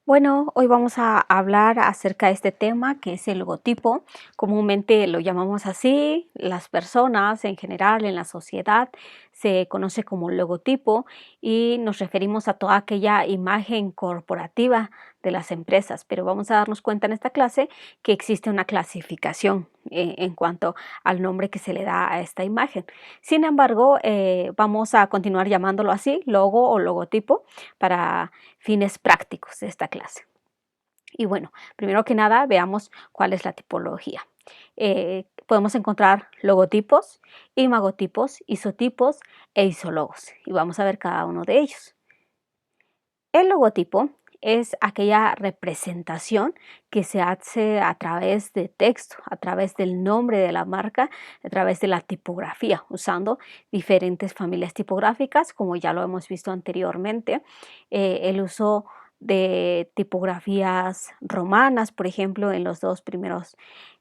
Bueno, hoy vamos a hablar acerca de este tema que es el logotipo. Comúnmente lo llamamos así, las personas en general en la sociedad se conoce como logotipo y nos referimos a toda aquella imagen corporativa de las empresas, pero vamos a darnos cuenta en esta clase que existe una clasificación en cuanto al nombre que se le da a esta imagen. Sin embargo, vamos a continuar llamándolo así, logo o logotipo, para fines prácticos de esta clase. Y bueno, primero que nada veamos cuál es la tipología. Podemos encontrar logotipos, imagotipos, isotipos e isologos y vamos a ver cada uno de ellos. El logotipo es aquella representación que se hace a través de texto, a través del nombre de la marca, a través de la tipografía, usando diferentes familias tipográficas, como ya lo hemos visto anteriormente. El uso de tipografías romanas, por ejemplo, en los dos primeros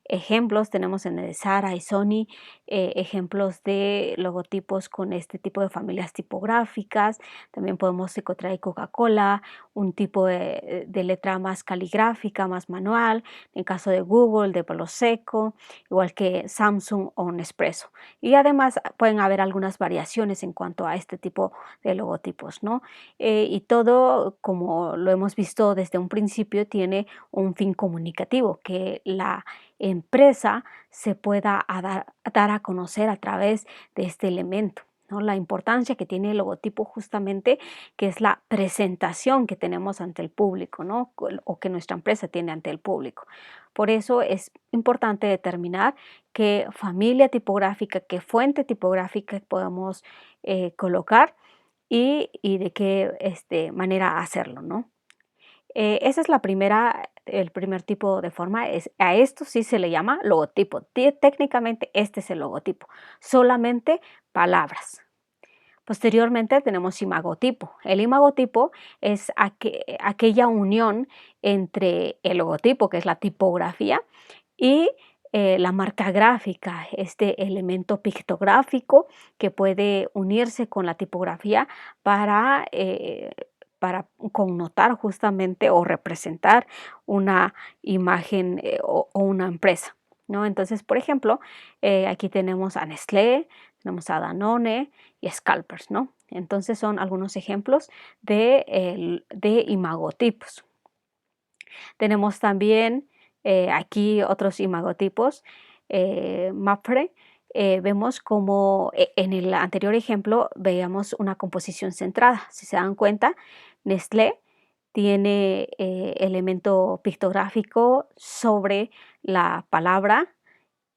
ejemplos tenemos en el de Zara y Sony, ejemplos de logotipos con este tipo de familias tipográficas. También podemos encontrar Coca-Cola, un tipo de letra más caligráfica, más manual, en caso de Google, de palo seco, igual que Samsung o Nespresso. Y además pueden haber algunas variaciones en cuanto a este tipo de logotipos, ¿no? Y todo, como lo hemos visto desde un principio, tiene un fin comunicativo, que la empresa se pueda dar a conocer a través de este elemento, ¿no? La importancia que tiene el logotipo justamente, que es la presentación que tenemos ante el público, ¿no? O que nuestra empresa tiene ante el público. Por eso es importante determinar qué familia tipográfica, qué fuente tipográfica podemos colocar y de qué manera hacerlo, ¿no? Esa es el primer tipo de forma. A esto sí se le llama logotipo. Técnicamente este es el logotipo, solamente palabras. Posteriormente tenemos imagotipo. El imagotipo es aquella unión entre el logotipo, que es la tipografía, y la marca gráfica, este elemento pictográfico que puede unirse con la tipografía para connotar justamente o representar una imagen o una empresa, ¿no? Entonces, por ejemplo, aquí tenemos a Nestlé, tenemos a Danone y Scalpers, ¿no? Entonces son algunos ejemplos de imagotipos. Tenemos también aquí otros imagotipos, MAPFRE. Vemos como en el anterior ejemplo veíamos una composición centrada. Si se dan cuenta, Nestlé tiene elemento pictográfico sobre la palabra,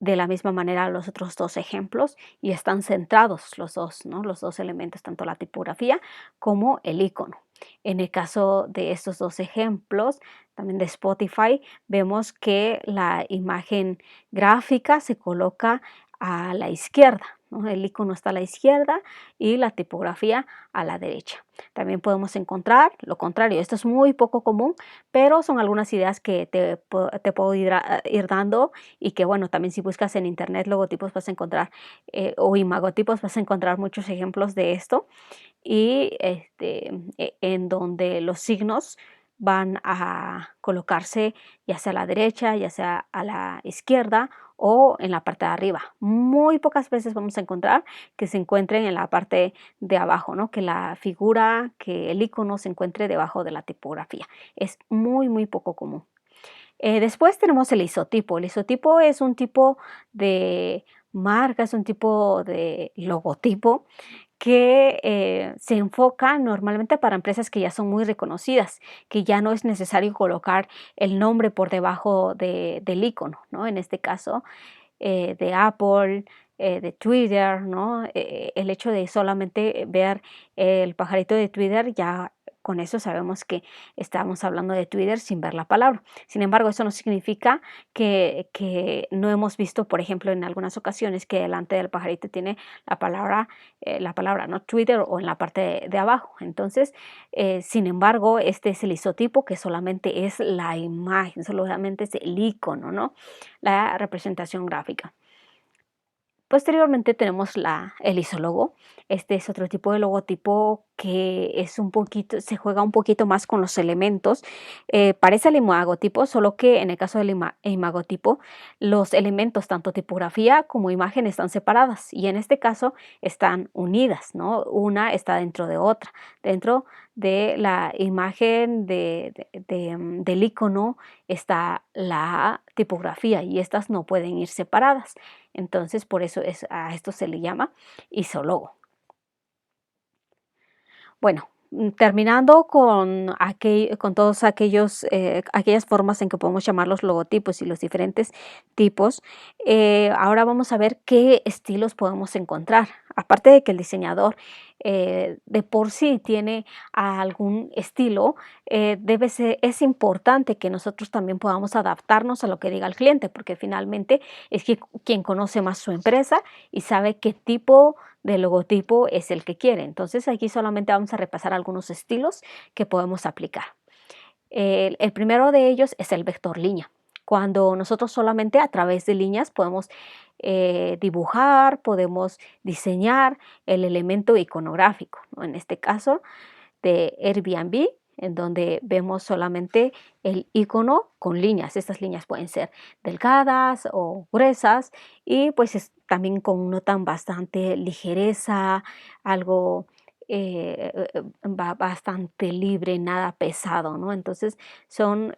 de la misma manera los otros dos ejemplos, y están centrados los dos, ¿no? Los dos elementos, tanto la tipografía como el icono. En el caso de estos dos ejemplos, también de Spotify, vemos que la imagen gráfica se coloca a la izquierda, ¿no? El icono está a la izquierda y la tipografía a la derecha. También podemos encontrar lo contrario. Esto es muy poco común, pero son algunas ideas que te puedo ir dando, y que bueno, también si buscas en internet logotipos vas a encontrar o imagotipos, vas a encontrar muchos ejemplos de esto, y en donde los signos van a colocarse ya sea a la derecha, ya sea a la izquierda o en la parte de arriba. Muy pocas veces vamos a encontrar que se encuentren en la parte de abajo, ¿no? Que la figura, que el icono se encuentre debajo de la tipografía. Es muy, muy poco común. Después tenemos el isotipo. El isotipo es un tipo de marca, es un tipo de logotipo que se enfoca normalmente para empresas que ya son muy reconocidas, que ya no es necesario colocar el nombre por debajo del icono, ¿no? En este caso, de Apple, de Twitter, ¿no? El hecho de solamente ver el pajarito de Twitter, ya con eso sabemos que estamos hablando de Twitter sin ver la palabra. Sin embargo, eso no significa que no hemos visto, por ejemplo, en algunas ocasiones que delante del pajarito tiene la palabra, ¿no? Twitter, o en la parte de abajo. Entonces, sin embargo, este es el isotipo, que solamente es la imagen, solamente es el icono, ¿no? La representación gráfica. Posteriormente tenemos el isólogo. Este es otro tipo de logotipo que se juega un poquito más con los elementos. Parece el imagotipo, solo que en el caso del imagotipo, los elementos, tanto tipografía como imagen, están separadas y en este caso están unidas, ¿no? Una está dentro de otra. Dentro de la imagen del icono está la tipografía y estas no pueden ir separadas. Entonces, por eso a esto se le llama isólogo. Bueno, terminando con todos aquellas formas en que podemos llamar los logotipos y los diferentes tipos, ahora vamos a ver qué estilos podemos encontrar. Aparte de que el diseñador de por sí tiene algún estilo, es importante que nosotros también podamos adaptarnos a lo que diga el cliente, porque finalmente es quien conoce más su empresa y sabe qué tipo de logotipo es el que quiere. Entonces aquí solamente vamos a repasar algunos estilos que podemos aplicar. El primero de ellos es el vector línea. Cuando nosotros solamente a través de líneas podemos dibujar, podemos diseñar el elemento iconográfico, ¿no? En este caso de Airbnb, en donde vemos solamente el icono con líneas. Estas líneas pueden ser delgadas o gruesas y pues también connotan bastante ligereza, algo bastante libre, nada pesado, ¿no? Entonces son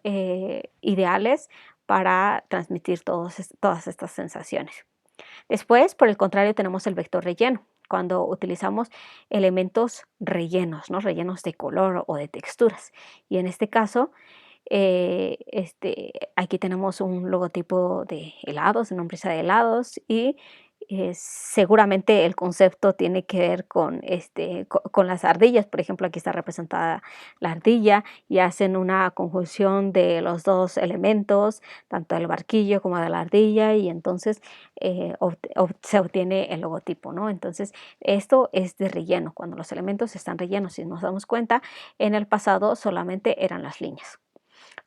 ideales para transmitir todas estas sensaciones. Después, por el contrario, tenemos el vector relleno, cuando utilizamos elementos rellenos, ¿no? Rellenos de color o de texturas. Y en este caso, aquí tenemos un logotipo de helados, de una empresa de helados y seguramente el concepto tiene que ver con las ardillas. Por ejemplo, aquí está representada la ardilla y hacen una conjunción de los dos elementos, tanto del barquillo como de la ardilla, y entonces se obtiene el logotipo, ¿no? Entonces, esto es de relleno, cuando los elementos están rellenos. Si nos damos cuenta, en el pasado solamente eran las líneas.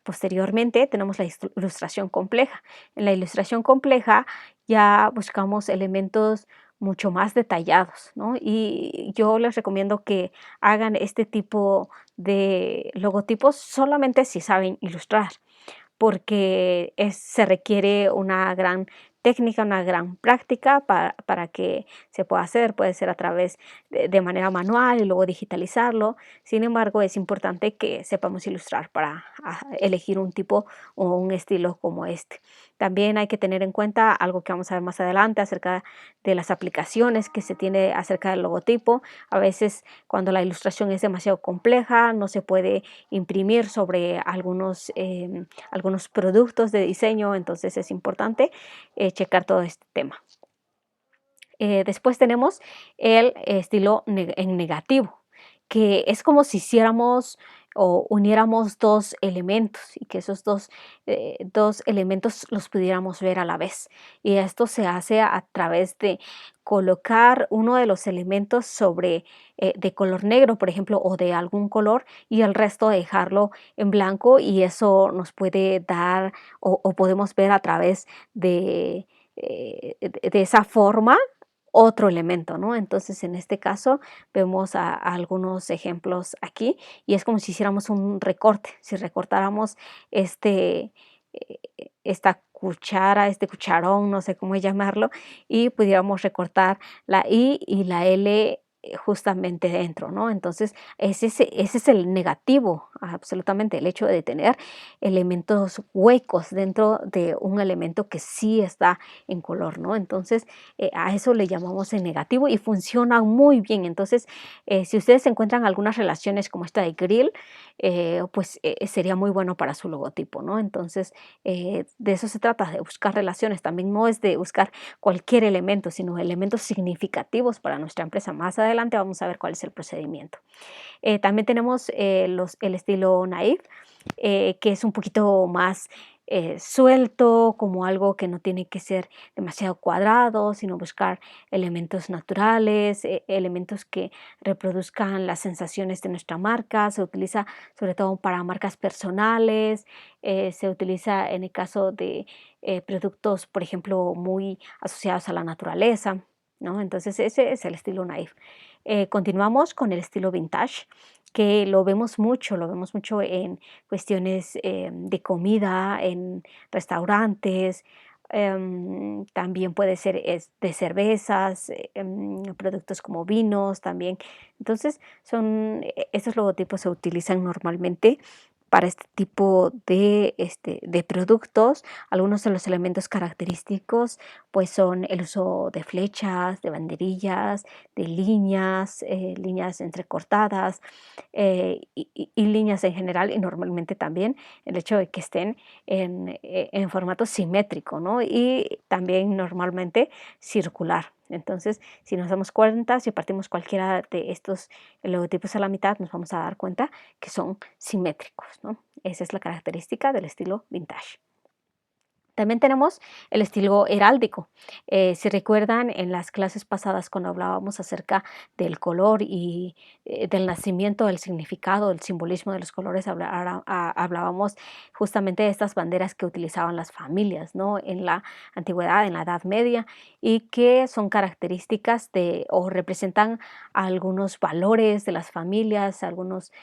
Posteriormente tenemos la ilustración compleja. En la ilustración compleja ya buscamos elementos mucho más detallados, ¿no? Y yo les recomiendo que hagan este tipo de logotipos solamente si saben ilustrar, porque se requiere una gran técnica, una gran práctica para que se pueda hacer. Puede ser a través de manera manual y luego digitalizarlo. Sin embargo, es importante que sepamos ilustrar para elegir un tipo o un estilo como este. También hay que tener en cuenta algo que vamos a ver más adelante acerca de las aplicaciones que se tiene acerca del logotipo. A veces cuando la ilustración es demasiado compleja, no se puede imprimir sobre algunos productos de diseño, entonces es importante checar todo este tema. Después tenemos el estilo en negativo, que es como si hiciéramos o uniéramos dos elementos y que esos dos elementos los pudiéramos ver a la vez. Y esto se hace a través de colocar uno de los elementos de color negro, por ejemplo, o de algún color, y el resto dejarlo en blanco, y eso nos puede dar o podemos ver a través de esa forma otro elemento, ¿no? Entonces, en este caso, vemos a algunos ejemplos aquí y es como si hiciéramos un recorte. Si recortáramos esta cuchara, este cucharón, no sé cómo llamarlo, y pudiéramos recortar la I y la L justamente dentro, ¿no? Entonces, ese es el negativo, absolutamente, el hecho de tener elementos huecos dentro de un elemento que sí está en color, ¿no? Entonces, a eso le llamamos el negativo y funciona muy bien. Entonces, si ustedes encuentran algunas relaciones como esta de grill, pues sería muy bueno para su logotipo, ¿no? Entonces, de eso se trata, de buscar relaciones. También no es de buscar cualquier elemento, sino elementos significativos para nuestra empresa. Más adelante vamos a ver cuál es el procedimiento. También tenemos el estilo naive, que es un poquito más suelto, como algo que no tiene que ser demasiado cuadrado, sino buscar elementos naturales, elementos que reproduzcan las sensaciones de nuestra marca. Se utiliza sobre todo para marcas personales, se utiliza en el caso de productos, por ejemplo, muy asociados a la naturaleza, ¿no? Entonces ese es el estilo naive. Continuamos con el estilo vintage, que lo vemos mucho en cuestiones de comida, en restaurantes, también puede ser de cervezas, productos como vinos también. Entonces, estos logotipos se utilizan normalmente para este tipo de productos. Algunos de los elementos característicos pues son el uso de flechas, de banderillas, de líneas, líneas entrecortadas, y líneas en general, y normalmente también el hecho de que estén en formato simétrico, ¿no? Y también normalmente circular. Entonces, si nos damos cuenta, si partimos cualquiera de estos logotipos a la mitad, nos vamos a dar cuenta que son simétricos, ¿no? Esa es la característica del estilo vintage. También tenemos el estilo heráldico. Si recuerdan en las clases pasadas cuando hablábamos acerca del color y del nacimiento, del significado, del simbolismo de los colores, hablábamos justamente de estas banderas que utilizaban las familias, ¿no? En la antigüedad, en la Edad Media, y que son características de o representan algunos valores de las familias, algunos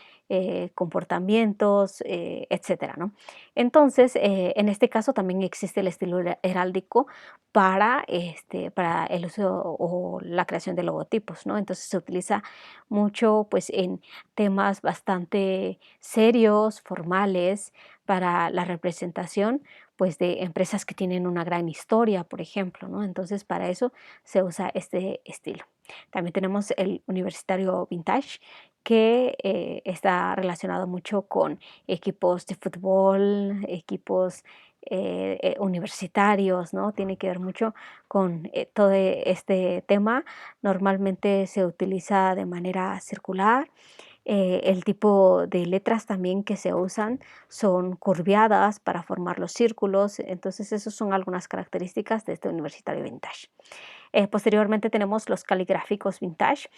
comportamientos, etcétera, ¿no? Entonces, en este caso también existe el estilo heráldico para el uso o la creación de logotipos, ¿no? Entonces se utiliza mucho pues en temas bastante serios, formales, para la representación pues de empresas que tienen una gran historia, por ejemplo, ¿no? Entonces para eso se usa este estilo. También tenemos el universitario vintage, que está relacionado mucho con equipos de fútbol, equipos universitarios, ¿no? Tiene que ver mucho con todo este tema. Normalmente se utiliza de manera circular. El tipo de letras también que se usan son curviadas para formar los círculos. Entonces, esas son algunas características de este universitario vintage. Posteriormente tenemos los caligráficos vintage,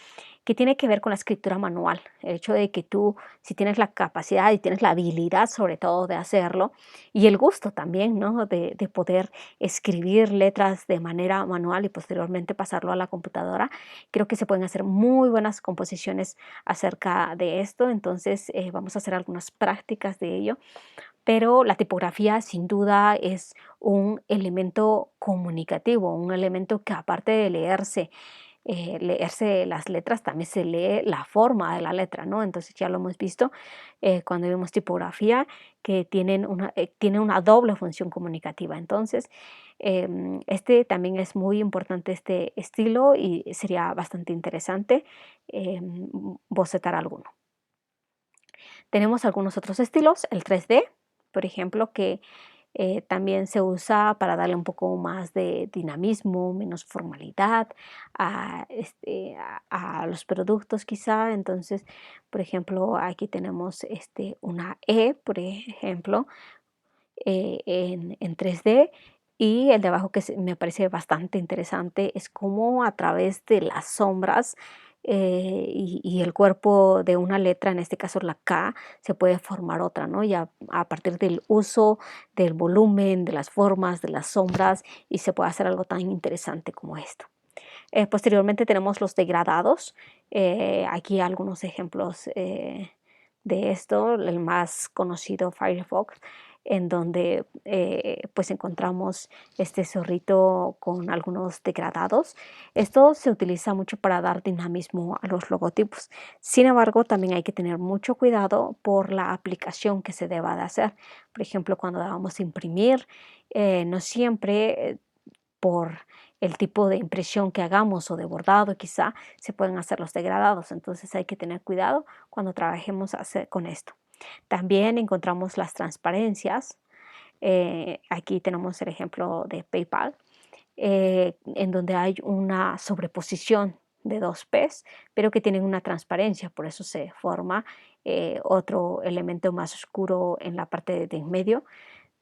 que tiene que ver con la escritura manual. El hecho de que tú, si tienes la capacidad y tienes la habilidad sobre todo de hacerlo, y el gusto también, ¿no? De poder escribir letras de manera manual y posteriormente pasarlo a la computadora, creo que se pueden hacer muy buenas composiciones acerca de esto. Entonces vamos a hacer algunas prácticas de ello, pero la tipografía sin duda es un elemento comunicativo, un elemento que aparte de leerse las letras, también se lee la forma de la letra, ¿no? Entonces ya lo hemos visto cuando vemos tipografía, que tiene una doble función comunicativa. Entonces, este también es muy importante, este estilo, y sería bastante interesante bocetar alguno. Tenemos algunos otros estilos, el 3D, por ejemplo, que también se usa para darle un poco más de dinamismo, menos formalidad a los productos quizá. Entonces, por ejemplo, aquí tenemos una E, por ejemplo, en 3D. Y el de abajo que me parece bastante interesante es cómo a través de las sombras y el cuerpo de una letra, en este caso la K, se puede formar otra, ¿no? Ya a partir del uso del volumen, de las formas, de las sombras, y se puede hacer algo tan interesante como esto. Posteriormente tenemos los degradados. Aquí algunos ejemplos de esto, el más conocido Firefox, en donde pues encontramos este zorrito con algunos degradados. Esto se utiliza mucho para dar dinamismo a los logotipos. Sin embargo, también hay que tener mucho cuidado por la aplicación que se deba de hacer. Por ejemplo, cuando vamos a imprimir, no siempre por el tipo de impresión que hagamos o de bordado quizá se pueden hacer los degradados. Entonces hay que tener cuidado cuando trabajemos con esto. También encontramos las transparencias. Aquí tenemos el ejemplo de PayPal, en donde hay una sobreposición de dos P's, pero que tienen una transparencia, por eso se forma otro elemento más oscuro en la parte de en medio.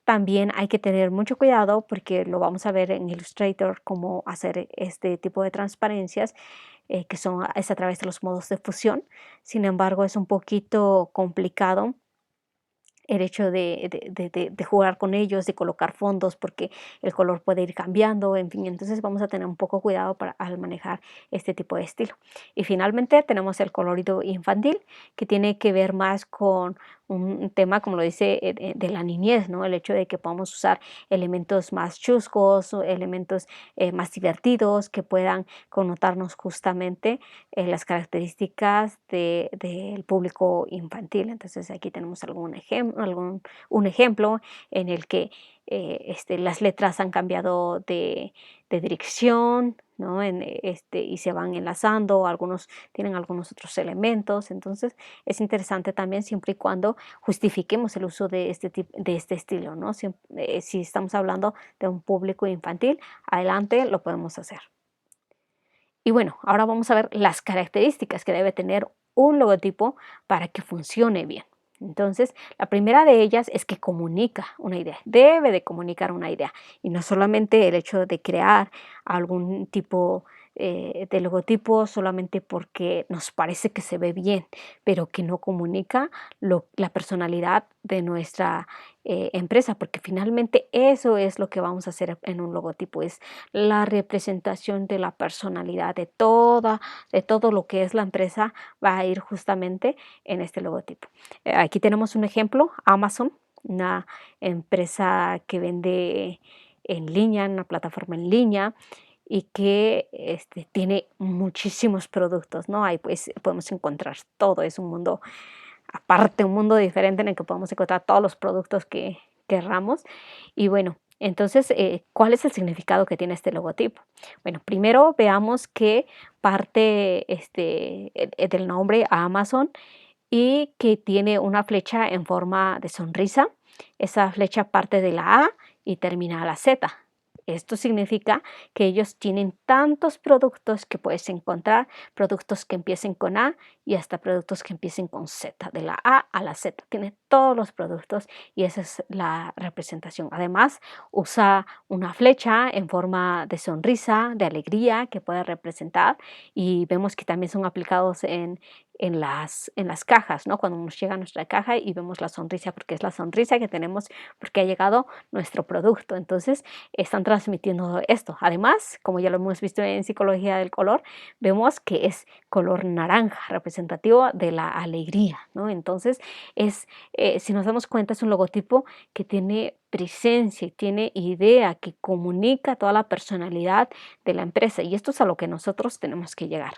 También hay que tener mucho cuidado porque lo vamos a ver en Illustrator cómo hacer este tipo de transparencias, es a través de los modos de fusión. Sin embargo, es un poquito complicado el hecho de jugar con ellos, de colocar fondos, porque el color puede ir cambiando, en fin, entonces vamos a tener un poco cuidado al manejar este tipo de estilo. Y finalmente tenemos el colorido infantil, que tiene que ver más con un tema, como lo dice, de la niñez, ¿no? El hecho de que podamos usar elementos más chuscos, o elementos más divertidos, que puedan connotarnos justamente las características del público infantil. Entonces aquí tenemos un ejemplo en el que las letras han cambiado de dirección, ¿no? Y se van enlazando, algunos tienen algunos otros elementos. Entonces es interesante también siempre y cuando justifiquemos el uso de este estilo, ¿no? Si estamos hablando de un público infantil, adelante lo podemos hacer. Y bueno, ahora vamos a ver las características que debe tener un logotipo para que funcione bien. Entonces, la primera de ellas es que comunica una idea, debe de comunicar una idea y no solamente el hecho de crear algún tipo de logotipo solamente porque nos parece que se ve bien, pero que no comunica la personalidad de nuestra empresa, porque finalmente eso es lo que vamos a hacer en un logotipo, es la representación de la personalidad de todo lo que es la empresa va a ir justamente en este logotipo. Aquí tenemos un ejemplo, Amazon, una empresa que vende en línea, en una plataforma en línea y que tiene muchísimos productos, ¿no? Ahí pues podemos encontrar todo, es un mundo aparte, un mundo diferente en el que podemos encontrar todos los productos que querramos. Y bueno, entonces, ¿cuál es el significado que tiene este logotipo? Bueno, primero veamos que parte del nombre Amazon y que tiene una flecha en forma de sonrisa. Esa flecha parte de la A y termina a la Z. Esto significa que ellos tienen tantos productos que puedes encontrar, productos que empiecen con A y hasta productos que empiecen con Z, de la A a la Z. Tiene todos los productos y esa es la representación. Además, usa una flecha en forma de sonrisa, de alegría que puede representar y vemos que también son aplicados en las cajas, ¿no? Cuando nos llega nuestra caja y vemos la sonrisa, porque es la sonrisa que tenemos porque ha llegado nuestro producto. Entonces, están transmitiendo esto. Además, como ya lo hemos visto en psicología del color, vemos que es color naranja, representativo de la alegría, ¿no? Entonces, si nos damos cuenta, es un logotipo que tiene presencia, tiene idea, que comunica toda la personalidad de la empresa y esto es a lo que nosotros tenemos que llegar.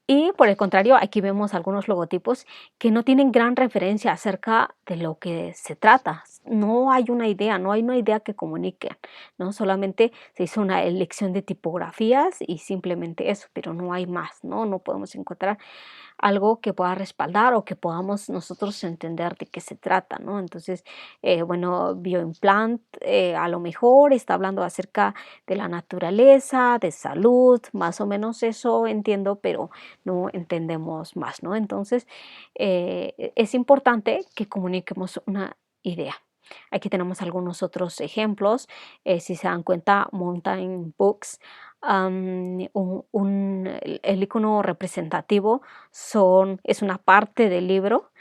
Y por el contrario, aquí vemos algunos logotipos que no tienen gran referencia acerca de lo que se trata. No hay una idea, no hay una idea que comunique, ¿no? Solamente se hizo una elección de tipografías y simplemente eso, pero no hay más, ¿no? No podemos encontrar algo que pueda respaldar o que podamos nosotros entender de qué se trata, ¿no? Entonces, bueno, Bioimplant a lo mejor está hablando acerca de la naturaleza, de salud, más o menos eso entiendo, pero no entendemos más, ¿no? Entonces, es importante que comuniquemos una idea. Aquí tenemos algunos otros ejemplos. Si se dan cuenta, Mountain Books, el icono representativo es una parte del libro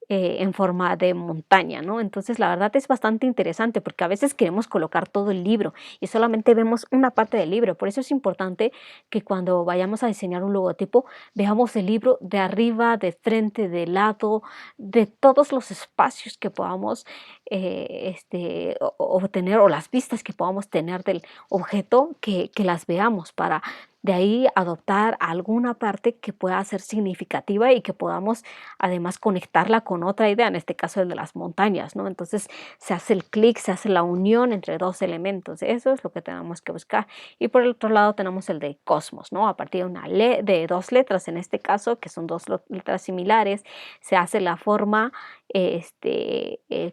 en forma de montaña, ¿no? Entonces, la verdad es bastante interesante porque a veces queremos colocar todo el libro y solamente vemos una parte del libro. Por eso es importante que cuando vayamos a diseñar un logotipo, veamos el libro de arriba, de frente, de lado, de todos los espacios que podamos obtener o las vistas que podamos tener del objeto, que las veamos para de ahí adoptar alguna parte que pueda ser significativa y que podamos además conectarla con otra idea, en este caso el de las montañas, ¿no? Entonces se hace el clic, se hace la unión entre dos elementos, eso es lo que tenemos que buscar. Y por el otro lado tenemos el de cosmos, ¿no? A partir de dos letras, en este caso, que son dos letras similares, se hace la forma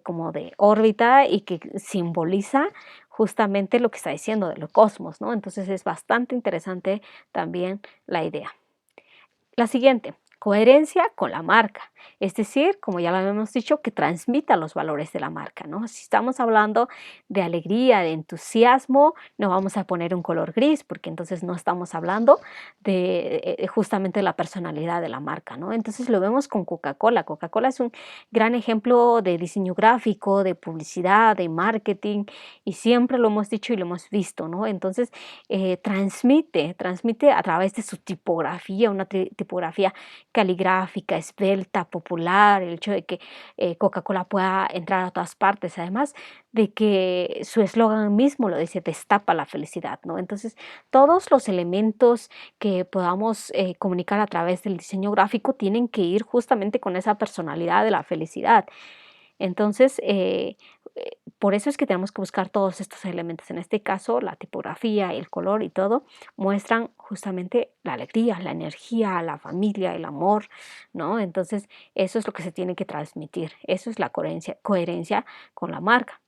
como de órbita y que simboliza justamente lo que está diciendo de los cosmos, ¿no? Entonces es bastante interesante también la idea. La siguiente, Coherencia con la marca, es decir, como ya lo habíamos dicho, que transmita los valores de la marca, ¿no? Si estamos hablando de alegría, de entusiasmo, no vamos a poner un color gris, porque entonces no estamos hablando de justamente la personalidad de la marca, ¿no? Entonces lo vemos con Coca-Cola. Coca-Cola es un gran ejemplo de diseño gráfico, de publicidad, de marketing, y siempre lo hemos dicho y lo hemos visto, ¿no? Entonces transmite a través de su tipografía, una tipografía caligráfica, esbelta, popular, el hecho de que Coca-Cola pueda entrar a todas partes, además de que su eslogan mismo lo dice, destapa la felicidad, ¿no? Entonces, todos los elementos que podamos comunicar a través del diseño gráfico tienen que ir justamente con esa personalidad de la felicidad. Entonces, por eso es que tenemos que buscar todos estos elementos. En este caso, la tipografía, el color y todo muestran justamente la alegría, la energía, la familia, el amor, ¿no? Entonces, eso es lo que se tiene que transmitir. Eso es la coherencia con la marca.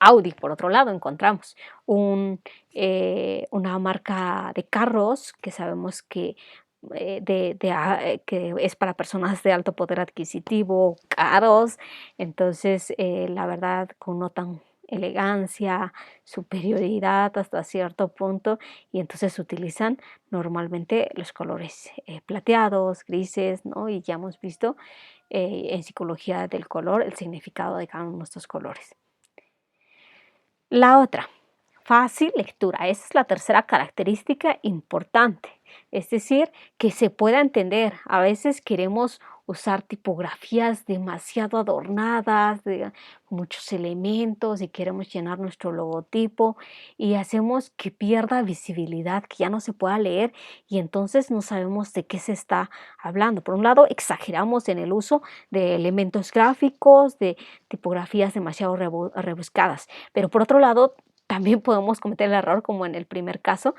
Audi, por otro lado, encontramos una marca de carros que sabemos que, que es para personas de alto poder adquisitivo, caros, entonces la verdad connotan elegancia, superioridad hasta cierto punto y entonces utilizan normalmente los colores plateados, grises, ¿no? Y ya hemos visto en psicología del color el significado de cada uno de estos colores. La otra, fácil lectura. Esa es la tercera característica importante. Es decir, que se pueda entender. A veces queremos usar tipografías demasiado adornadas, de muchos elementos y queremos llenar nuestro logotipo y hacemos que pierda visibilidad, que ya no se pueda leer y entonces no sabemos de qué se está hablando. Por un lado, exageramos en el uso de elementos gráficos, de tipografías demasiado rebuscadas. Pero por otro lado, también podemos cometer el error, como en el primer caso,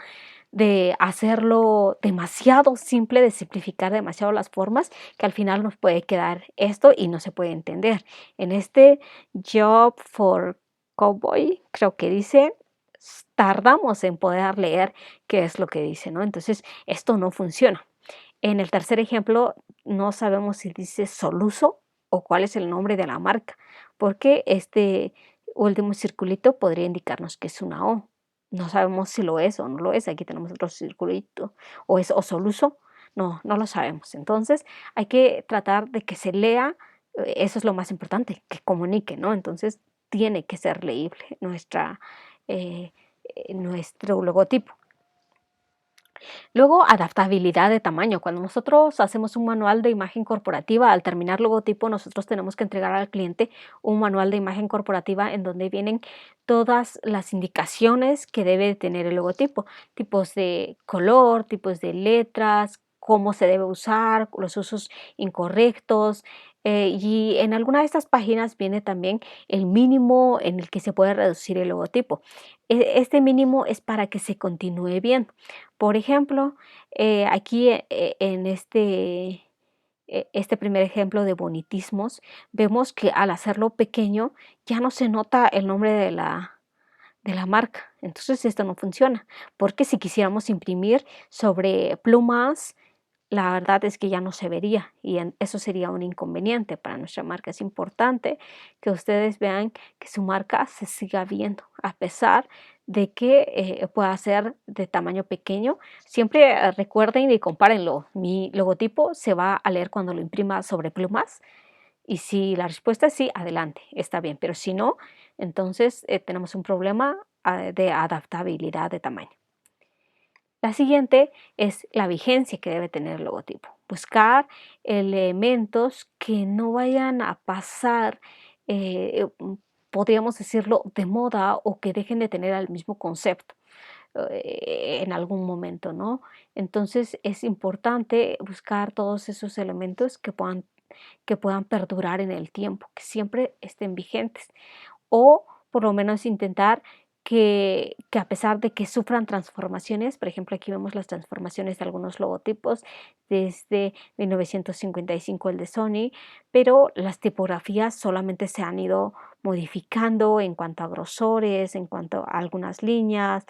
de hacerlo demasiado simple, de simplificar demasiado las formas, que al final nos puede quedar esto y no se puede entender. En este Job for Cowboy, creo que dice, tardamos en poder leer qué es lo que dice, ¿no? Entonces, esto no funciona. En el tercer ejemplo, no sabemos si dice Soluso o cuál es el nombre de la marca, porque este último circulito podría indicarnos que es una O. No sabemos si lo es o no lo es. Aquí tenemos otro circulito. O es o Soluso. No, no lo sabemos. Entonces hay que tratar de que se lea. Eso es lo más importante, que comunique, ¿no? Entonces tiene que ser leíble eh, nuestro logotipo. Luego, adaptabilidad de tamaño. Cuando nosotros hacemos un manual de imagen corporativa, al terminar logotipo, nosotros tenemos que entregar al cliente un manual de imagen corporativa en donde vienen todas las indicaciones que debe tener el logotipo, tipos de color, tipos de letras, cómo se debe usar, los usos incorrectos. Y en alguna de estas páginas viene también el mínimo en el que se puede reducir el logotipo. Este mínimo es para que se continúe viendo. Por ejemplo, aquí en este primer ejemplo de bonitismos, vemos que al hacerlo pequeño ya no se nota el nombre de la marca. Entonces esto no funciona, porque si quisiéramos imprimir sobre plumas, la verdad es que ya no se vería y eso sería un inconveniente para nuestra marca. Es importante que ustedes vean que su marca se siga viendo a pesar de que pueda ser de tamaño pequeño. Siempre recuerden y compárenlo. Mi logotipo se va a leer cuando lo imprima sobre plumas y si la respuesta es sí, adelante, está bien. Pero si no, entonces tenemos un problema de adaptabilidad de tamaño. La siguiente es la vigencia que debe tener el logotipo. Buscar elementos que no vayan a pasar, podríamos decirlo, de moda o que dejen de tener el mismo concepto en algún momento, ¿no? Entonces es importante buscar todos esos elementos que puedan perdurar en el tiempo, que siempre estén vigentes o por lo menos intentar que a pesar de que sufran transformaciones, por ejemplo, aquí vemos las transformaciones de algunos logotipos desde 1955 el de Sony, pero las tipografías solamente se han ido modificando en cuanto a grosores, en cuanto a algunas líneas,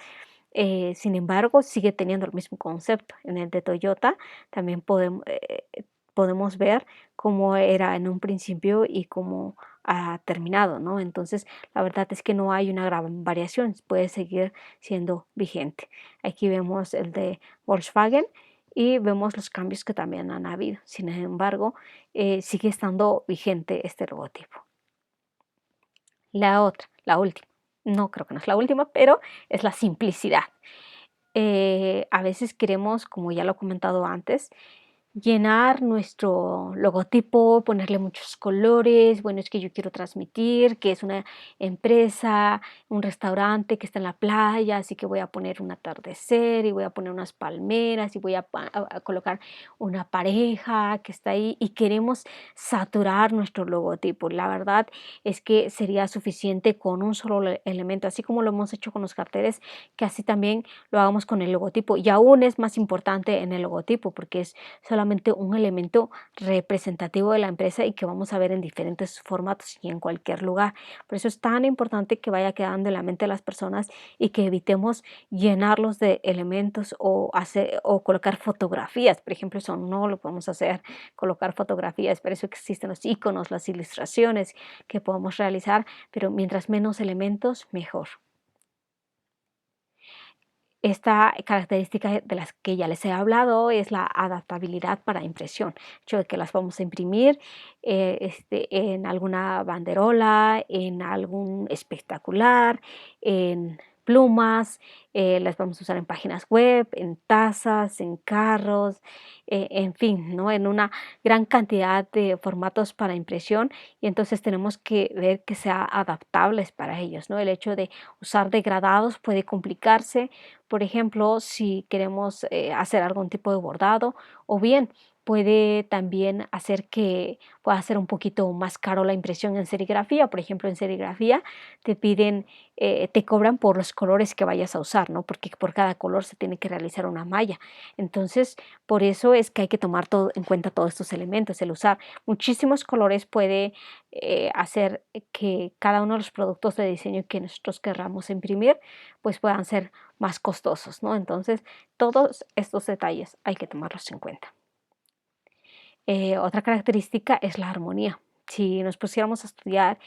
Sin embargo, sigue teniendo el mismo concepto. En el de Toyota también podemos ver cómo era en un principio y cómo ha terminado, ¿no? Entonces, la verdad es que no hay una gran variación, puede seguir siendo vigente. Aquí vemos el de Volkswagen y vemos los cambios que también han habido. Sin embargo, sigue estando vigente este logotipo. La otra, la última, no creo que no es la última, pero es la simplicidad. A veces queremos, como ya lo he comentado antes, llenar nuestro logotipo, ponerle muchos colores. Bueno, es que yo quiero transmitir que es una empresa, un restaurante que está en la playa, así que voy a poner un atardecer y voy a poner unas palmeras y voy a colocar una pareja que está ahí y queremos saturar nuestro logotipo. La verdad es que sería suficiente con un solo elemento, así como lo hemos hecho con los carteles, que así también lo hagamos con el logotipo. Y aún es más importante en el logotipo porque es solamente un elemento representativo de la empresa y que vamos a ver en diferentes formatos y en cualquier lugar. Por eso es tan importante que vaya quedando en la mente de las personas y que evitemos llenarlos de elementos o colocar fotografías. Por ejemplo, eso no lo podemos hacer, colocar fotografías. Por eso existen los iconos, las ilustraciones que podemos realizar, pero mientras menos elementos, mejor. Esta característica de las que ya les he hablado es la adaptabilidad para impresión, el hecho de que las vamos a imprimir en alguna banderola, en algún espectacular, en plumas, las vamos a usar en páginas web, en tazas, en carros, en fin, ¿no? En una gran cantidad de formatos para impresión y entonces tenemos que ver que sea adaptables para ellos, ¿no? El hecho de usar degradados puede complicarse, por ejemplo, si queremos hacer algún tipo de bordado o bien puede también hacer que pueda ser un poquito más caro la impresión en serigrafía. Por ejemplo, en serigrafía te piden, te cobran por los colores que vayas a usar, ¿no? Porque por cada color se tiene que realizar una malla. Entonces, por eso es que hay que tomar en cuenta todos estos elementos. El usar muchísimos colores puede hacer que cada uno de los productos de diseño que nosotros querramos imprimir, pues puedan ser más costosos, ¿no? Entonces, todos estos detalles hay que tomarlos en cuenta. Otra característica es la armonía. Si nos pusiéramos a estudiar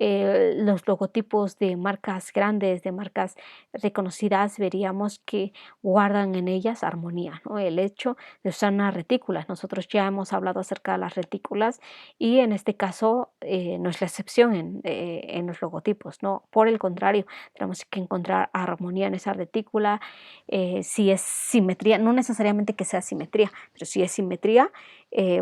los logotipos de marcas grandes, de marcas reconocidas, veríamos que guardan en ellas armonía, ¿no? El hecho de usar unas retículas. Nosotros ya hemos hablado acerca de las retículas y en este caso no es la excepción en los logotipos, ¿no? Por el contrario, tenemos que encontrar armonía en esa retícula. Si es simetría, no necesariamente que sea simetría, pero si es simetría,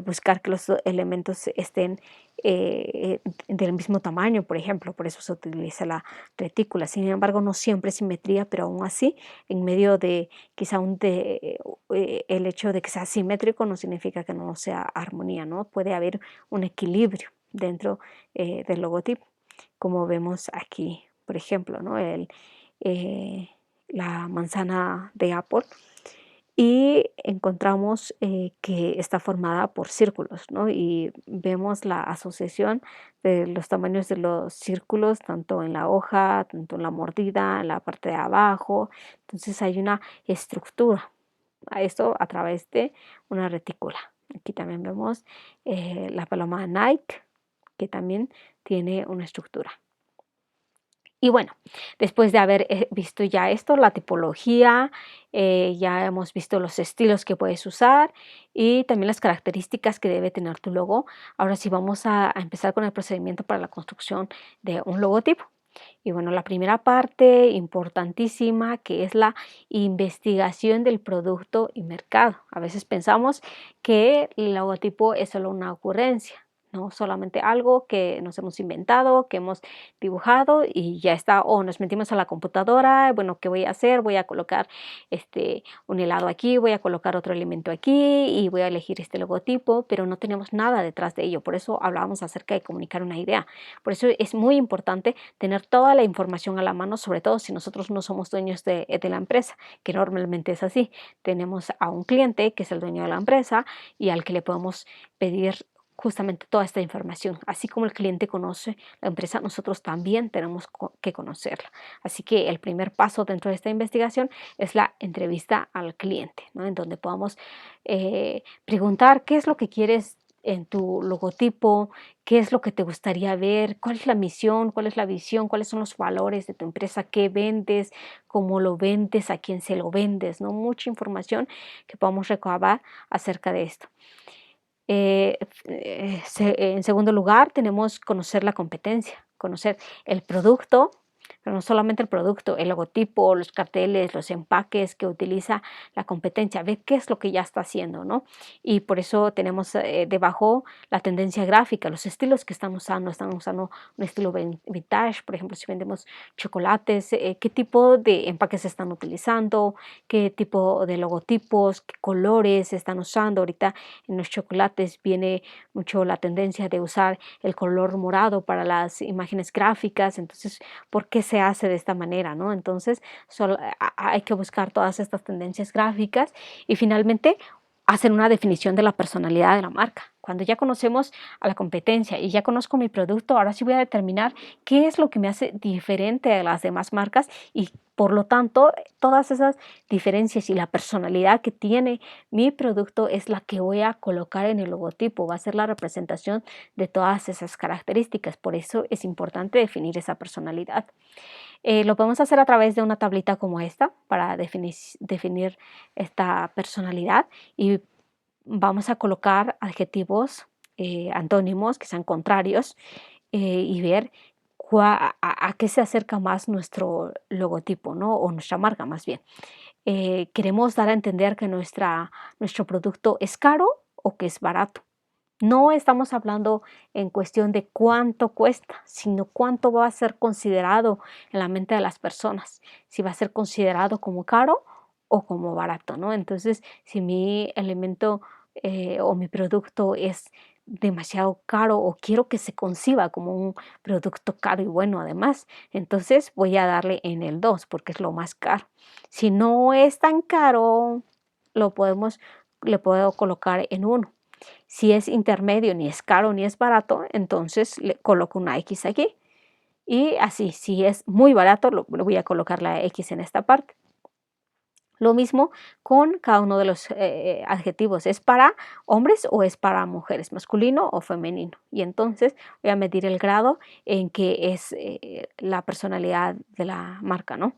buscar que los elementos estén del mismo tamaño, por ejemplo, por eso se utiliza la retícula. Sin embargo, no siempre es simetría, pero aún así, en medio de quizá el hecho de que sea simétrico no significa que no sea armonía, ¿no? Puede haber un equilibrio dentro del logotipo, como vemos aquí, por ejemplo, ¿no? La manzana de Apple y encontramos que está formada por círculos, ¿no? Y vemos la asociación de los tamaños de los círculos, tanto en la hoja, tanto en la mordida, en la parte de abajo. Entonces hay una estructura a esto a través de una retícula. Aquí también vemos la paloma Nike, que también tiene una estructura. Y bueno, después de haber visto ya esto, la tipología, ya hemos visto los estilos que puedes usar y también las características que debe tener tu logo. Ahora sí vamos a empezar con el procedimiento para la construcción de un logotipo. Y bueno, la primera parte importantísima que es la investigación del producto y mercado. A veces pensamos que el logotipo es solo una ocurrencia, no solamente algo que nos hemos inventado, que hemos dibujado y ya está. O nos metimos a la computadora, bueno, ¿qué voy a hacer? Voy a colocar un helado aquí, voy a colocar otro elemento aquí y voy a elegir este logotipo, pero no tenemos nada detrás de ello. Por eso hablábamos acerca de comunicar una idea. Por eso es muy importante tener toda la información a la mano, sobre todo si nosotros no somos dueños de la empresa, que normalmente es así. Tenemos a un cliente que es el dueño de la empresa y al que le podemos pedir justamente toda esta información. Así como el cliente conoce la empresa, nosotros también tenemos que conocerla. Así que el primer paso dentro de esta investigación es la entrevista al cliente, ¿no? En donde podamos preguntar qué es lo que quieres en tu logotipo, qué es lo que te gustaría ver, cuál es la misión, cuál es la visión, cuáles son los valores de tu empresa, qué vendes, cómo lo vendes, a quién se lo vendes, ¿no? Mucha información que podamos recabar acerca de esto. En segundo lugar, tenemos conocer la competencia, conocer el producto, pero no solamente el producto, el logotipo, los carteles, los empaques que utiliza la competencia, ver qué es lo que ya está haciendo, ¿no? Y por eso tenemos debajo la tendencia gráfica, los estilos que están usando un estilo vintage, por ejemplo, si vendemos chocolates, qué tipo de empaques están utilizando, qué tipo de logotipos, qué colores están usando. Ahorita en los chocolates viene mucho la tendencia de usar el color morado para las imágenes gráficas, entonces, ¿por qué se hace de esta manera, no? Entonces, hay que buscar todas estas tendencias gráficas y finalmente hacer una definición de la personalidad de la marca. Cuando ya conocemos a la competencia y ya conozco mi producto, ahora sí voy a determinar qué es lo que me hace diferente a las demás marcas y por lo tanto todas esas diferencias y la personalidad que tiene mi producto es la que voy a colocar en el logotipo, va a ser la representación de todas esas características. Por eso es importante definir esa personalidad. Lo podemos hacer a través de una tablita como esta para definir esta personalidad y vamos a colocar adjetivos, antónimos que sean contrarios y ver a qué se acerca más nuestro logotipo, ¿no? O nuestra marca más bien. Queremos dar a entender que nuestro producto es caro o que es barato. No estamos hablando en cuestión de cuánto cuesta, sino cuánto va a ser considerado en la mente de las personas, si va a ser considerado como caro o como barato, ¿no? Entonces, si mi elemento o mi producto es demasiado caro o quiero que se conciba como un producto caro y bueno además, entonces voy a darle en el 2 porque es lo más caro. Si no es tan caro, le puedo colocar en 1. Si es intermedio, ni es caro ni es barato, entonces le coloco una X aquí. Y así, si es muy barato, le voy a colocar la X en esta parte. Lo mismo con cada uno de los adjetivos. ¿Es para hombres o es para mujeres? ¿Masculino o femenino? Y entonces voy a medir el grado en que es la personalidad de la marca, ¿no?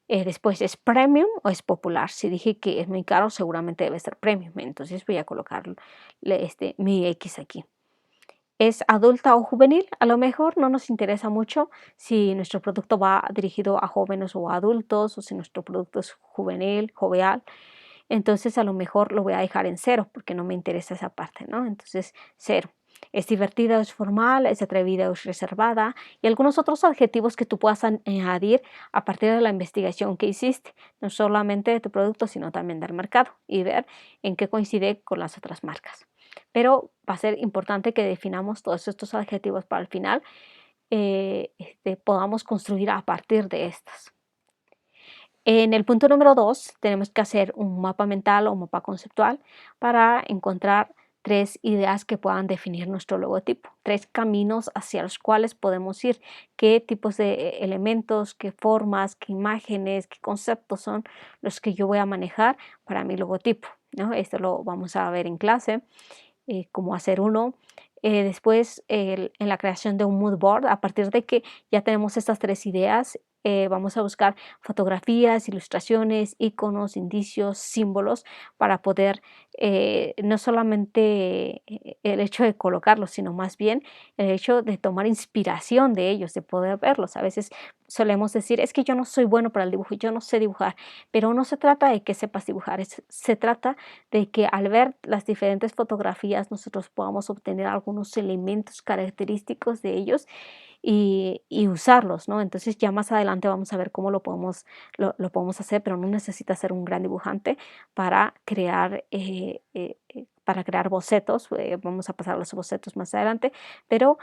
Después, ¿es premium o es popular? Si dije que es muy caro, seguramente debe ser premium. Entonces voy a colocar mi X aquí. ¿Es adulta o juvenil? A lo mejor no nos interesa mucho si nuestro producto va dirigido a jóvenes o a adultos o si nuestro producto es juvenil, jovial. Entonces a lo mejor lo voy a dejar en 0 porque no me interesa esa parte, ¿no? Entonces 0. Es divertida o es formal, es atrevida o es reservada y algunos otros adjetivos que tú puedas añadir a partir de la investigación que hiciste, no solamente de tu producto, sino también del mercado y ver en qué coincide con las otras marcas. Pero va a ser importante que definamos todos estos adjetivos para al final podamos construir a partir de estos. En el punto número 2 tenemos que hacer un mapa mental o un mapa conceptual para encontrar 3 ideas que puedan definir nuestro logotipo, 3 caminos hacia los cuales podemos ir, qué tipos de elementos, qué formas, qué imágenes, qué conceptos son los que yo voy a manejar para mi logotipo, ¿no? Esto lo vamos a ver en clase, cómo hacer uno. Después, en la creación de un mood board, a partir de que ya tenemos estas 3 ideas, vamos a buscar fotografías, ilustraciones, iconos, indicios, símbolos para poder no solamente el hecho de colocarlos, sino más bien el hecho de tomar inspiración de ellos, de poder verlos. A veces solemos decir, es que yo no soy bueno para el dibujo, yo no sé dibujar, pero no se trata de que sepas dibujar, se trata de que al ver las diferentes fotografías nosotros podamos obtener algunos elementos característicos de ellos y usarlos, ¿no? Entonces ya más adelante vamos a ver cómo lo podemos hacer, pero no necesita ser un gran dibujante para crear bocetos. Vamos a pasar a los bocetos más adelante, pero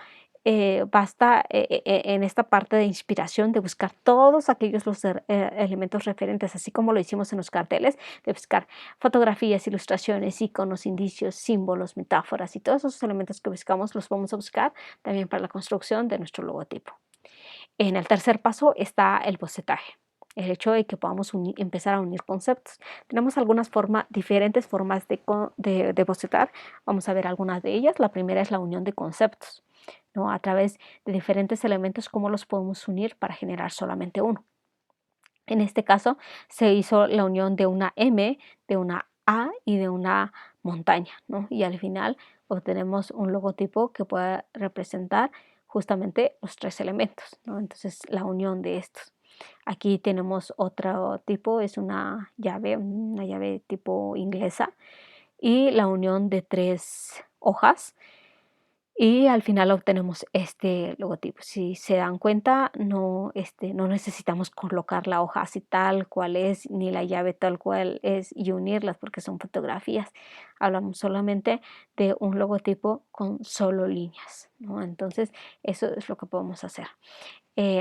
basta en esta parte de inspiración de buscar todos aquellos elementos referentes, así como lo hicimos en los carteles, de buscar fotografías, ilustraciones, iconos, indicios, símbolos, metáforas y todos esos elementos que buscamos los vamos a buscar también para la construcción de nuestro logotipo. En el tercer paso está el bocetaje. El hecho de que podamos empezar a unir conceptos. Tenemos algunas diferentes formas de bocetar. Vamos a ver algunas de ellas. La primera es la unión de conceptos, ¿no? A través de diferentes elementos, cómo los podemos unir para generar solamente uno. En este caso se hizo la unión de una M, de una A y de una montaña, ¿no? Y al final obtenemos un logotipo que pueda representar justamente los tres elementos, ¿no? Entonces la unión de estos. Aquí tenemos otro tipo, es una llave tipo inglesa y la unión de tres hojas y al final obtenemos este logotipo. Si se dan cuenta, no necesitamos colocar la hoja así tal cual es, ni la llave tal cual es y unirlas porque son fotografías. Hablamos solamente de un logotipo con solo líneas, ¿no? Entonces, eso es lo que podemos hacer.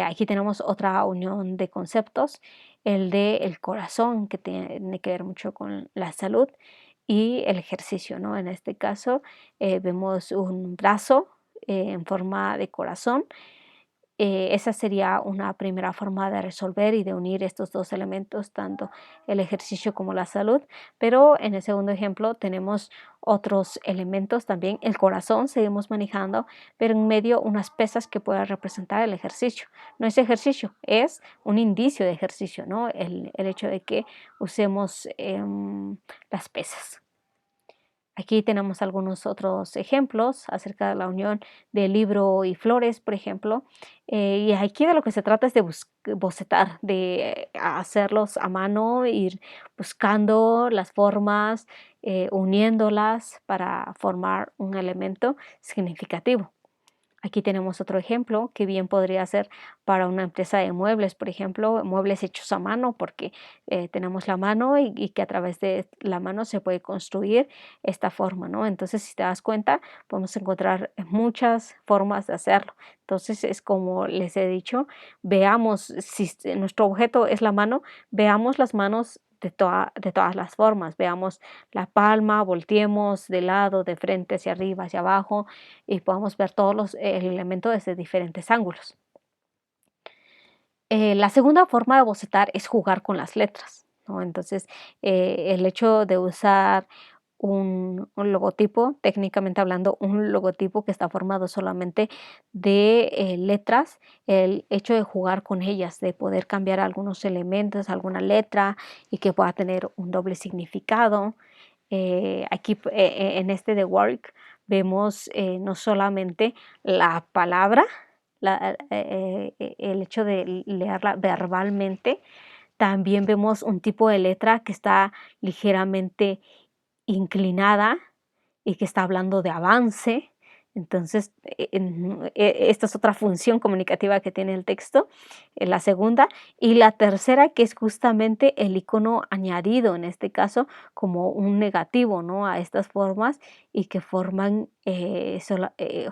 Aquí tenemos otra unión de conceptos, el de el corazón, que tiene que ver mucho con la salud y el ejercicio, ¿no? En este caso vemos un brazo en forma de corazón. Esa sería una primera forma de resolver y de unir estos dos elementos, tanto el ejercicio como la salud. Pero en el segundo ejemplo tenemos otros elementos también. El corazón seguimos manejando, pero en medio unas pesas que puedan representar el ejercicio. No es ejercicio, es un indicio de ejercicio, ¿no? El hecho de que usemos las pesas. Aquí tenemos algunos otros ejemplos acerca de la unión de libro y flores, por ejemplo. Y aquí de lo que se trata es de bocetar, de hacerlos a mano, ir buscando las formas, uniéndolas para formar un elemento significativo. Aquí tenemos otro ejemplo que bien podría ser para una empresa de muebles, por ejemplo, muebles hechos a mano, porque tenemos la mano y que a través de la mano se puede construir esta forma, ¿no? Entonces, si te das cuenta, podemos encontrar muchas formas de hacerlo. Entonces, es como les he dicho, veamos, si nuestro objeto es la mano, veamos las manos de todas las formas. Veamos la palma, volteemos de lado, de frente, hacia arriba, hacia abajo y podamos ver todos el elemento desde diferentes ángulos. La segunda forma de bocetar es jugar con las letras, ¿no? Entonces, el hecho de usar un logotipo, técnicamente hablando, un logotipo que está formado solamente de letras, el hecho de jugar con ellas, de poder cambiar algunos elementos, alguna letra y que pueda tener un doble significado. Aquí en este de work vemos no solamente la palabra, el hecho de leerla verbalmente, también vemos un tipo de letra que está ligeramente inclinada y que está hablando de avance. Entonces, esta es otra función comunicativa que tiene el texto, la segunda. Y la tercera, que es justamente el icono añadido, en este caso, como un negativo, ¿no? A estas formas y que forman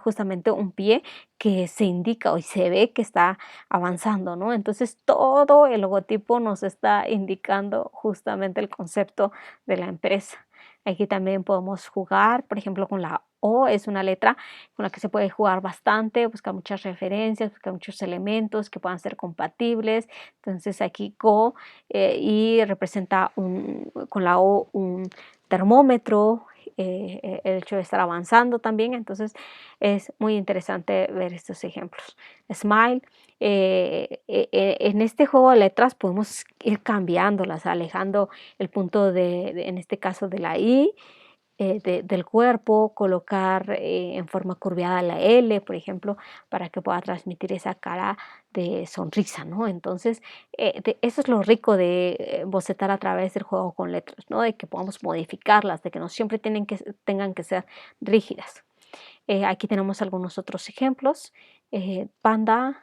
justamente un pie que se indica o se ve que está avanzando, ¿no? Entonces, todo el logotipo nos está indicando justamente el concepto de la empresa. Aquí también podemos jugar, por ejemplo, con la O, es una letra con la que se puede jugar bastante, buscar muchas referencias, buscar muchos elementos que puedan ser compatibles. Entonces aquí Go y representa con la O un termómetro, el hecho de estar avanzando también. Entonces es muy interesante ver estos ejemplos. Smile. En este juego de letras podemos ir cambiándolas, alejando el punto en este caso de la I, del cuerpo, colocar en forma curviada la L, por ejemplo, para que pueda transmitir esa cara de sonrisa, ¿no? Entonces, eso es lo rico de bocetar a través del juego con letras, ¿no? De que podamos modificarlas, de que no siempre tengan que ser rígidas. Aquí tenemos algunos otros ejemplos. Panda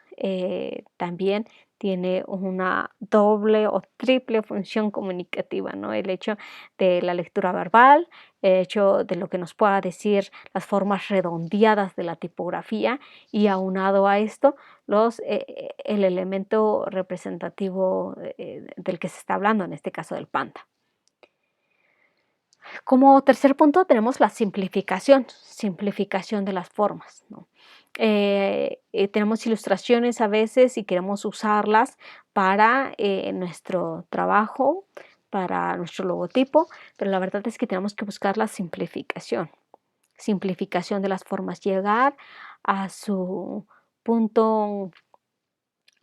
también tiene una doble o triple función comunicativa, ¿no? El hecho de la lectura verbal, el hecho de lo que nos pueda decir las formas redondeadas de la tipografía y aunado a esto el elemento representativo del que se está hablando, en este caso del panda. Como tercer punto tenemos la simplificación de las formas, ¿no? Tenemos ilustraciones a veces y queremos usarlas para nuestro trabajo, para nuestro logotipo, pero la verdad es que tenemos que buscar la simplificación de las formas, llegar a su punto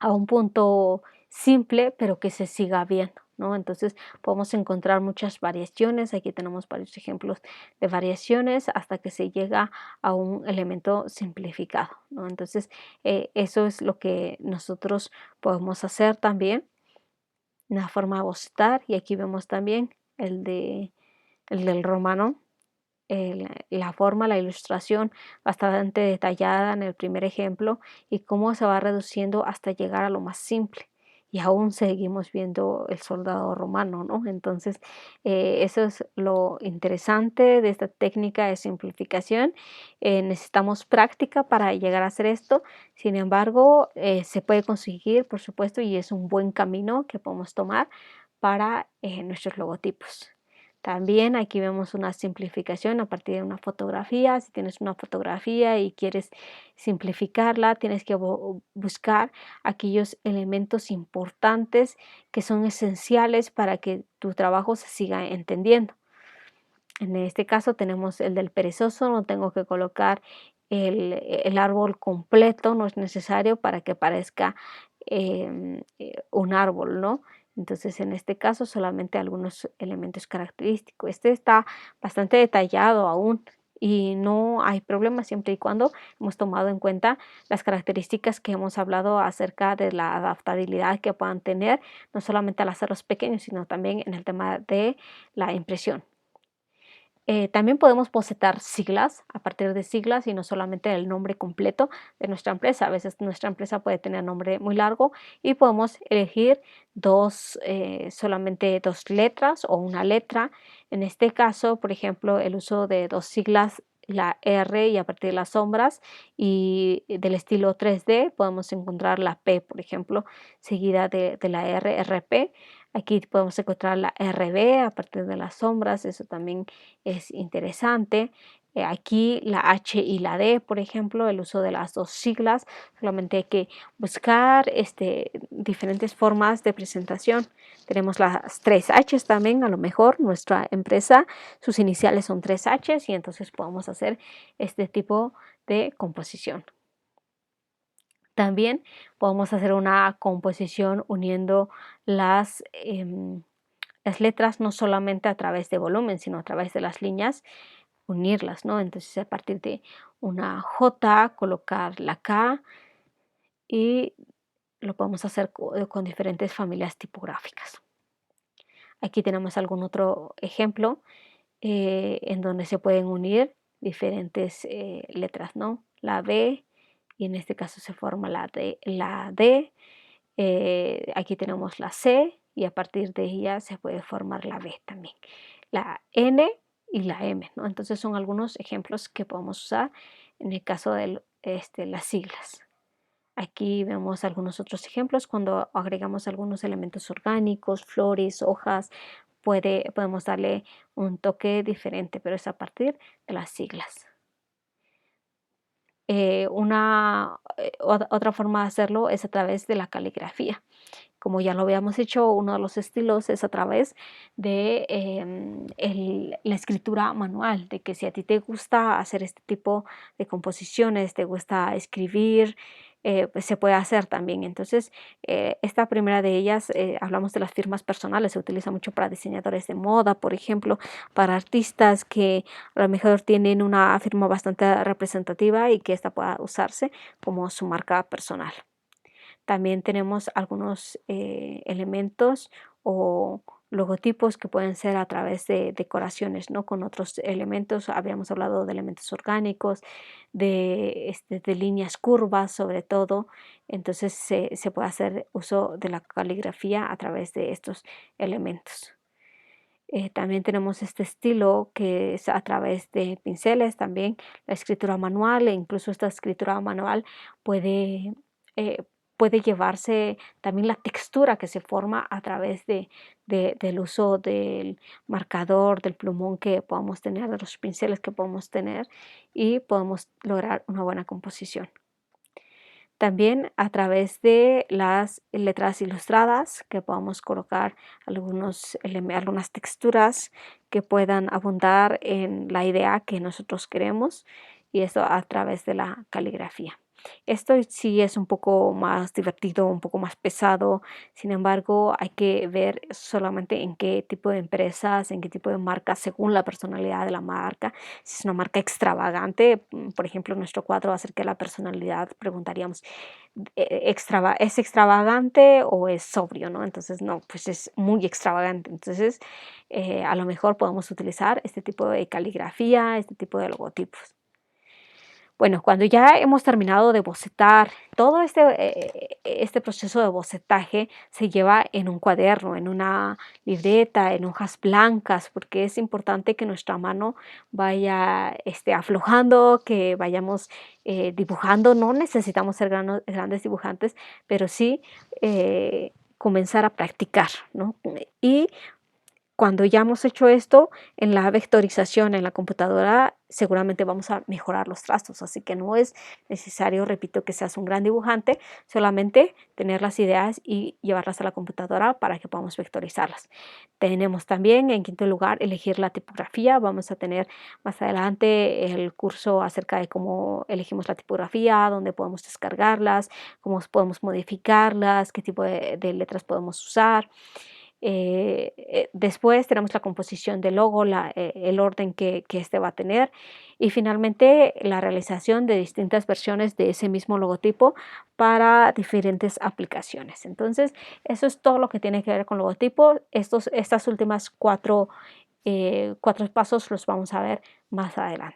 a un punto simple, pero que se siga viendo, ¿no? Entonces podemos encontrar muchas variaciones. Aquí tenemos varios ejemplos de variaciones hasta que se llega a un elemento simplificado, ¿no? Entonces eso es lo que nosotros podemos hacer también, una forma de bocetar. Y aquí vemos también el del romano, la forma, la ilustración bastante detallada en el primer ejemplo y cómo se va reduciendo hasta llegar a lo más simple. Y aún seguimos viendo el soldado romano, ¿no? Entonces, eso es lo interesante de esta técnica de simplificación. Necesitamos práctica para llegar a hacer esto. Sin embargo, se puede conseguir, por supuesto, y es un buen camino que podemos tomar para nuestros logotipos. También aquí vemos una simplificación a partir de una fotografía. Si tienes una fotografía y quieres simplificarla, tienes que buscar aquellos elementos importantes que son esenciales para que tu trabajo se siga entendiendo. En este caso tenemos el del perezoso, no tengo que colocar el árbol completo, no es necesario para que parezca un árbol, ¿no? Entonces, en este caso, solamente algunos elementos característicos. Este está bastante detallado aún y no hay problema siempre y cuando hemos tomado en cuenta las características que hemos hablado acerca de la adaptabilidad que puedan tener, no solamente al hacerlos pequeños, sino también en el tema de la impresión. También podemos bocetar siglas a partir de siglas y no solamente el nombre completo de nuestra empresa. A veces nuestra empresa puede tener nombre muy largo y podemos elegir solamente dos letras o una letra. En este caso, por ejemplo, el uso de dos siglas, la R y a partir de las sombras y del estilo 3D podemos encontrar la P, por ejemplo, seguida de la R, RP. Aquí podemos encontrar la RB a partir de las sombras, eso también es interesante. Aquí la H y la D, por ejemplo, el uso de las dos siglas, solamente hay que buscar diferentes formas de presentación. Tenemos las tres Hs también, a lo mejor nuestra empresa, sus iniciales son tres Hs y entonces podemos hacer este tipo de composición. También podemos hacer una composición uniendo las letras no solamente a través de volumen, sino a través de las líneas, unirlas, ¿no? Entonces a partir de una J, colocar la K y lo podemos hacer con diferentes familias tipográficas. Aquí tenemos algún otro ejemplo en donde se pueden unir diferentes letras, ¿no? La B y en este caso se forma la D. Aquí tenemos la C y a partir de ella se puede formar la B también. La N y la M, ¿no? Entonces son algunos ejemplos que podemos usar en el caso de las siglas. Aquí vemos algunos otros ejemplos cuando agregamos algunos elementos orgánicos, flores, hojas, podemos darle un toque diferente, pero es a partir de las siglas. Otra forma de hacerlo es a través de la caligrafía. Como ya lo habíamos hecho, uno de los estilos es a través de la escritura manual, de que si a ti te gusta hacer este tipo de composiciones, te gusta escribir, pues se puede hacer también. Entonces, esta primera de ellas, hablamos de las firmas personales, se utiliza mucho para diseñadores de moda, por ejemplo, para artistas que a lo mejor tienen una firma bastante representativa y que esta pueda usarse como su marca personal. También tenemos algunos elementos o logotipos que pueden ser a través de decoraciones, ¿no? Con otros elementos, habíamos hablado de elementos orgánicos, de líneas curvas sobre todo, entonces se puede hacer uso de la caligrafía a través de estos elementos. También tenemos este estilo que es a través de pinceles, también la escritura manual, e incluso esta escritura manual puede, eh, puede llevarse también la textura que se forma a través del uso del marcador, del plumón que podamos tener, de los pinceles que podemos tener y podemos lograr una buena composición. También a través de las letras ilustradas que podamos colocar algunas texturas que puedan abundar en la idea que nosotros queremos y eso a través de la caligrafía. Esto sí es un poco más divertido, un poco más pesado, sin embargo hay que ver solamente en qué tipo de empresas, en qué tipo de marcas, según la personalidad de la marca. Si es una marca extravagante, por ejemplo, nuestro cuadro acerca de la personalidad, preguntaríamos, ¿es extravagante o es sobrio, no? Entonces, no, pues es muy extravagante. Entonces, a lo mejor podemos utilizar este tipo de caligrafía, este tipo de logotipos. Bueno, cuando ya hemos terminado de bocetar, todo este proceso de bocetaje se lleva en un cuaderno, en una libreta, en hojas blancas, porque es importante que nuestra mano vaya aflojando, que vayamos dibujando. No necesitamos ser grandes dibujantes, pero sí comenzar a practicar, ¿no? Y cuando ya hemos hecho esto, en la vectorización en la computadora seguramente vamos a mejorar los trazos, así que no es necesario, repito, que seas un gran dibujante, solamente tener las ideas y llevarlas a la computadora para que podamos vectorizarlas. Tenemos también, en quinto lugar, elegir la tipografía. Vamos a tener más adelante el curso acerca de cómo elegimos la tipografía, dónde podemos descargarlas, cómo podemos modificarlas, qué tipo de letras podemos usar. Después tenemos la composición del logo, el orden que este va a tener y finalmente la realización de distintas versiones de ese mismo logotipo para diferentes aplicaciones. Entonces, eso es todo lo que tiene que ver con logotipo. Estas últimas cuatro pasos los vamos a ver más adelante.